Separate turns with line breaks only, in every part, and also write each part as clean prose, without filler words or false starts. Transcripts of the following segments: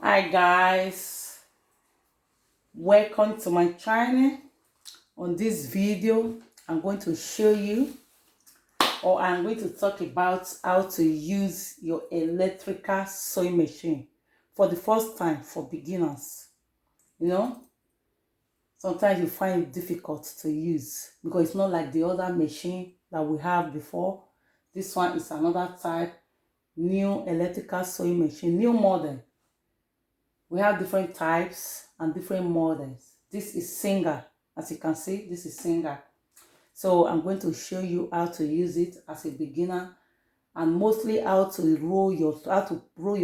Hi guys, welcome to my channel. On this video I'm going to show you, or I'm going to talk about how to use your electrical sewing machine for the first time for beginners. Sometimes you find it difficult to use because it's not like the other machine that we have before. This one is another type, new electrical sewing machine, new model. We have different types and different models. This is Singer. As you can see, this is Singer. So I'm going to show you how to use it as a beginner, and mostly how to roll your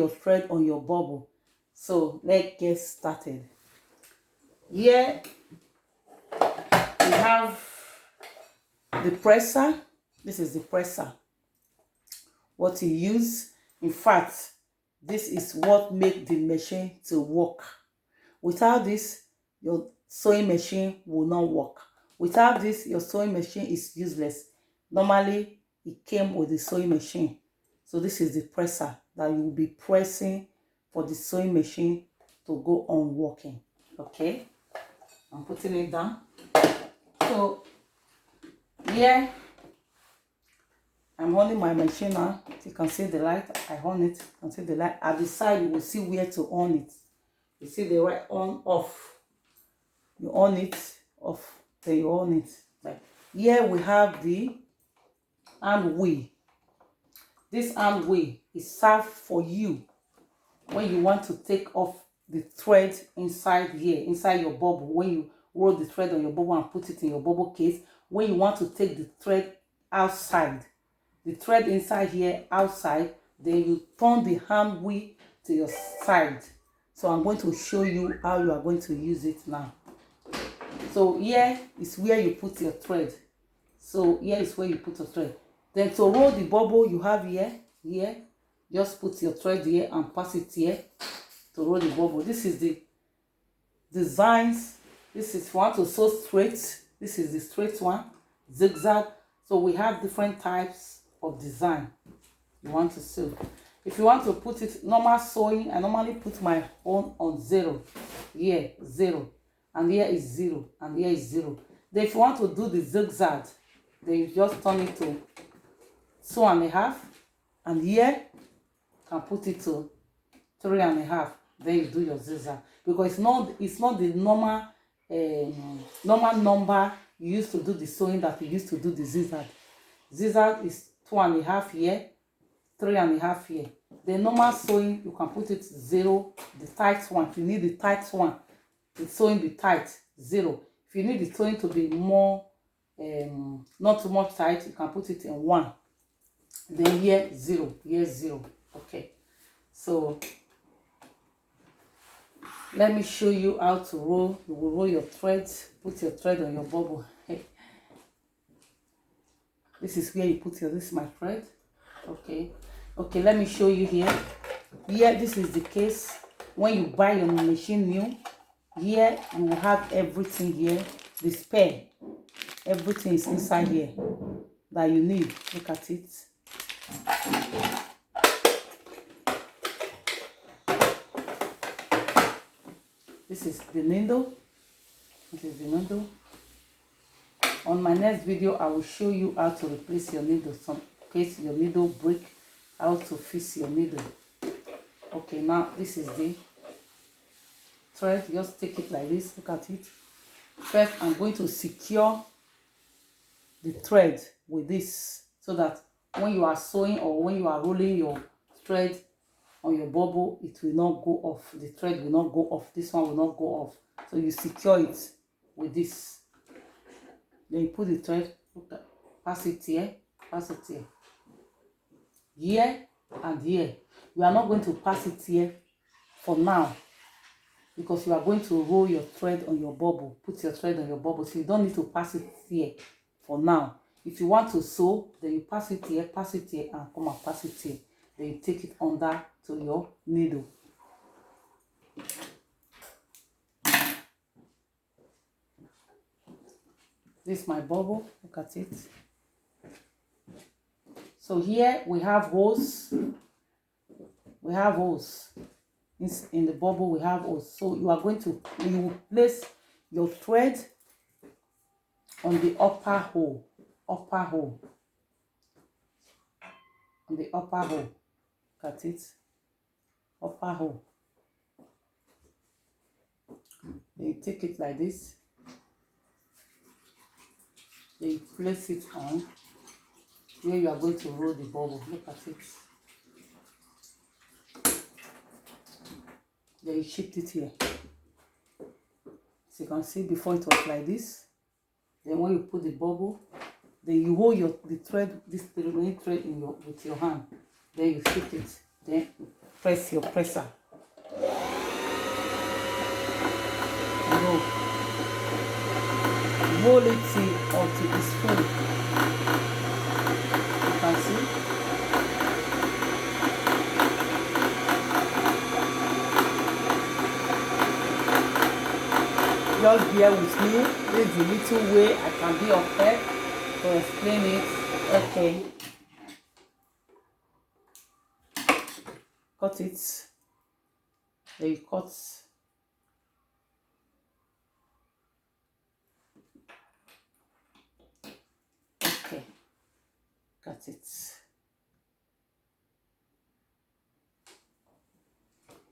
thread on your bubble. So let's get started. Here we have the presser. This is the presser. What you use. In fact, this is what makes the machine to work. Without this, your sewing machine will not work. Without this, your sewing machine is useless. Normally, it came with the sewing machine. So this is the presser that you will be pressing for the sewing machine to go on working. Okay, I'm putting it down. So here, I'm holding my machine now. You can see the light. I on it. You can see the light. At the side, you will see where to on it. You see the right on, off. You on it, off, then you on it. Like here we have the hand wheel. This hand wheel is served for you when you want to take off the thread inside here, inside your bubble. When you roll the thread on your bubble and put it in your bubble case, when you want to take the thread outside, the thread inside here outside, then you turn the hand wheel to your side. So I'm going to show you how you are going to use it now. So here is where you put your thread. So here is where you put your thread. Then to roll the bubble you have here, just put your thread here and pass it here to roll the bubble. This is the designs. This is one to sew straight. This is the straight one, zigzag. So we have different types of design you want to sew. If you want to put it normal sewing, I normally put my own on 0. Here, 0. And here is 0. And here is 0. Then if you want to do the zigzag, then you just turn it to 2.5. And here, you can put it to 3.5. Then you do your zigzag. Because it's not the normal number you used to do the sewing that you used to do the zigzag. Zigzag is 2.5 here, 3.5 here. The normal sewing, you can put it 0, the tight one. If you need the tight one, the sewing be tight, 0. If you need the sewing to be more, not too much tight, you can put it in 1. Then here 0, here 0. Okay, so let me show you how to roll. You will roll your threads, put your thread on your bubble. This is where you put your, this is my thread. Okay, let me show you here. Here, this is the case. When you buy your machine new, here you will have everything here. The spare, everything is inside here that you need. Look at it. This is the needle. This is the needle. On my next video, I will show you how to replace your needle. Some case your needle break, how to fix your needle. Okay, now this is the thread. Just take it like this. Look at it. First, I'm going to secure the thread with this so that when you are sewing or when you are rolling your thread on your bubble, it will not go off. The thread will not go off. This one will not go off. So you secure it with this. Then you put the thread, pass it here, pass it here. Here and here. We are not going to pass it here for now because you are going to roll your thread on your bubble. Put your thread on your bubble. So you don't need to pass it here for now. If you want to sew, then you pass it here, and come and pass it here. Then you take it under to your needle. This is my bubble. Look at it. So here we have holes. We have holes. in the bubble we have also, you will place your thread on the upper hole, on the upper hole. Cut it, upper hole. Then you take it like this. Then you place it on where you are going to roll the bubble. Look at it. Then you shift it here. So you can see before it was like this. Then when you put the bubble, then you hold the thread, the remaining thread with your hand. Then you shift it. Then press your presser. Roll it until it's full. You can see. Just bear with me. This is the little way I can be of help to explain it. Okay. Cut it. Then you cut. Okay. Cut it.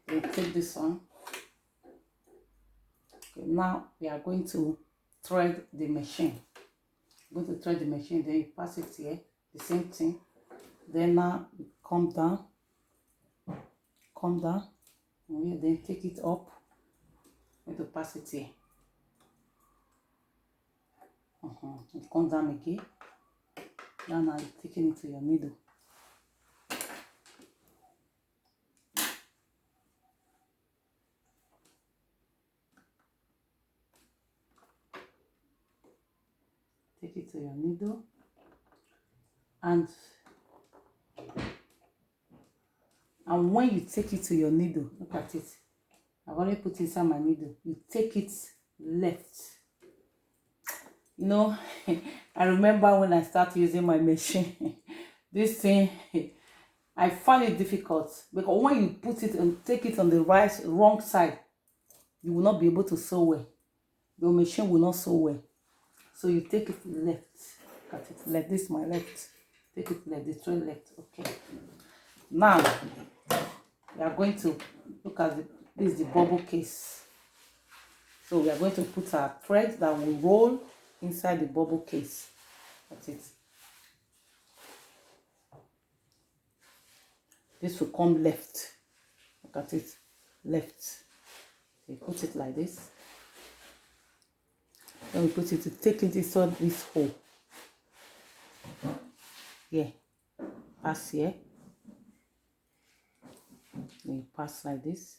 Then take this one. Okay, now we are going to thread the machine. I'm going to thread the machine, then you pass it here, the same thing. Then now you come down, and then take it up. I'm going to pass it here. You come down again. Now you're taking it to your needle. Take it to your needle, and when you take it to your needle, look at it. I've already put it inside my needle. You take it left. You know, I remember when I started using my machine, this thing, I find it difficult because when you put it and take it on the wrong side, you will not be able to sew well. Your machine will not sew well. So you take it left. Cut it left. This is my left. Take it left. The thread left. Okay. Now we are going to look at this is the bubble case. So we are going to put our thread that will roll inside the bubble case. That's it. This will come left. Look at it. Left. So you put it like this. Then we put it to take it inside this hole. Here. Pass here. Then you pass like this.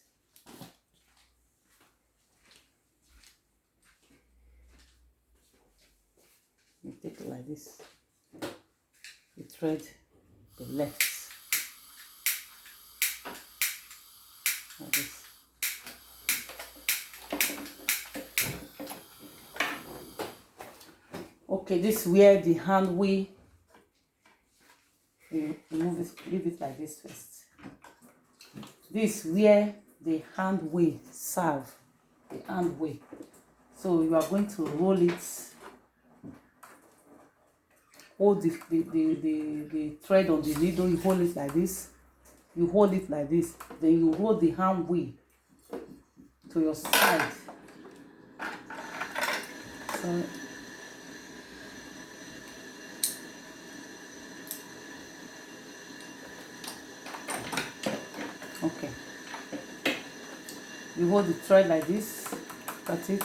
You take it like this. You thread the left. Like this. Okay, this is where the hand will move it, leave it like this first. This is where the hand will serve. The hand will. So you are going to roll it. Hold the thread on the needle, you hold it like this. You hold it like this. Then you roll the hand wheel to your side. So okay. You hold the thread like this. Cut it.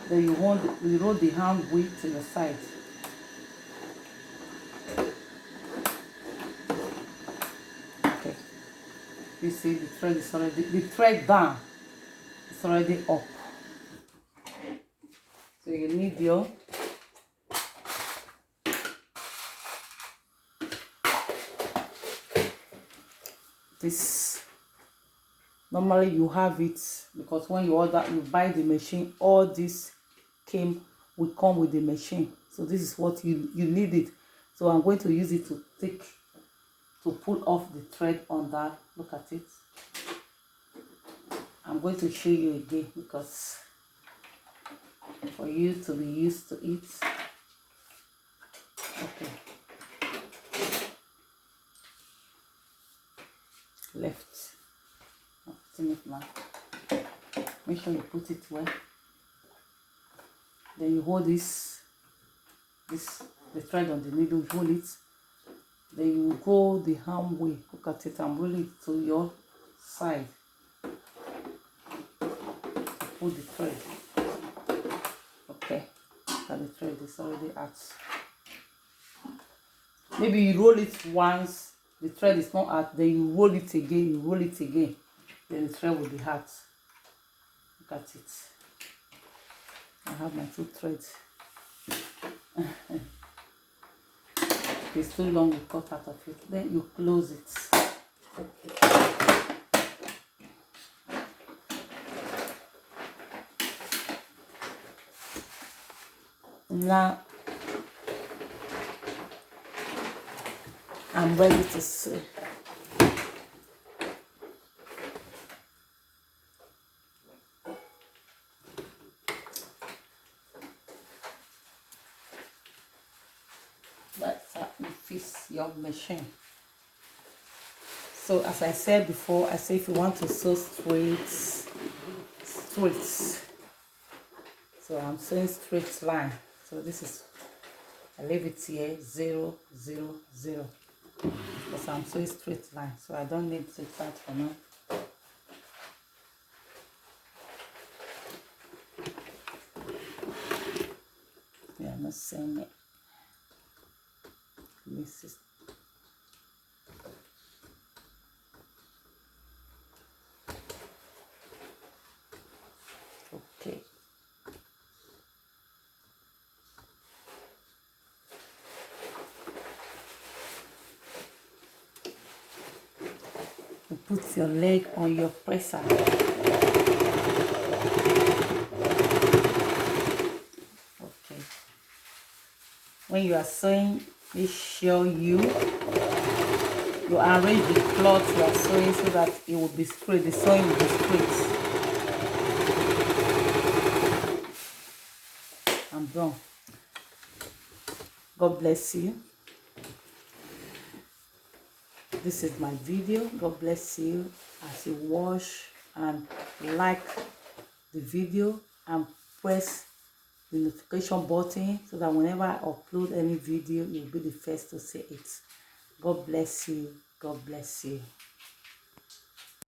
Then you roll the hand wheel to your side. Okay. You see the thread is already down. It's already up. So you need your this. Normally you have it because when you buy the machine, all this will come with the machine. So this is what you need it. So I'm going to use it to pull off the thread on that. Look at it. I'm going to show you again because for you to be used to it. Okay. Left. I'm putting it now. Make sure you put it well. Then you hold the thread on the needle, you hold it. Then you go the arm way. Look at it and roll it to your side. Pull the thread. Okay. And the thread is already out. Maybe you roll it once, the thread is not out, then you roll it again, then the thread will be out. Look at it. I have my 2 threads. It's too long, you cut out of it. Then you close it. Now I'm ready to sew. That's how you fix your machine. So as I said before, I say if you want to sew straight. So I'm sewing straight line. So this is, I leave it here 0, 0, 0. Because I'm sewing straight line. So I don't need to start for now. Yeah, I'm not saying it. This is okay. You put your leg on your presser. Okay. When you are sewing, make sure you arrange the cloth you are sewing so that it will be straight. The sewing will be straight. I'm done. God bless you. This is my video. God bless you as you watch and like the video and press the notification button so that whenever I upload any video, you'll be the first to see it. God bless you. God bless you.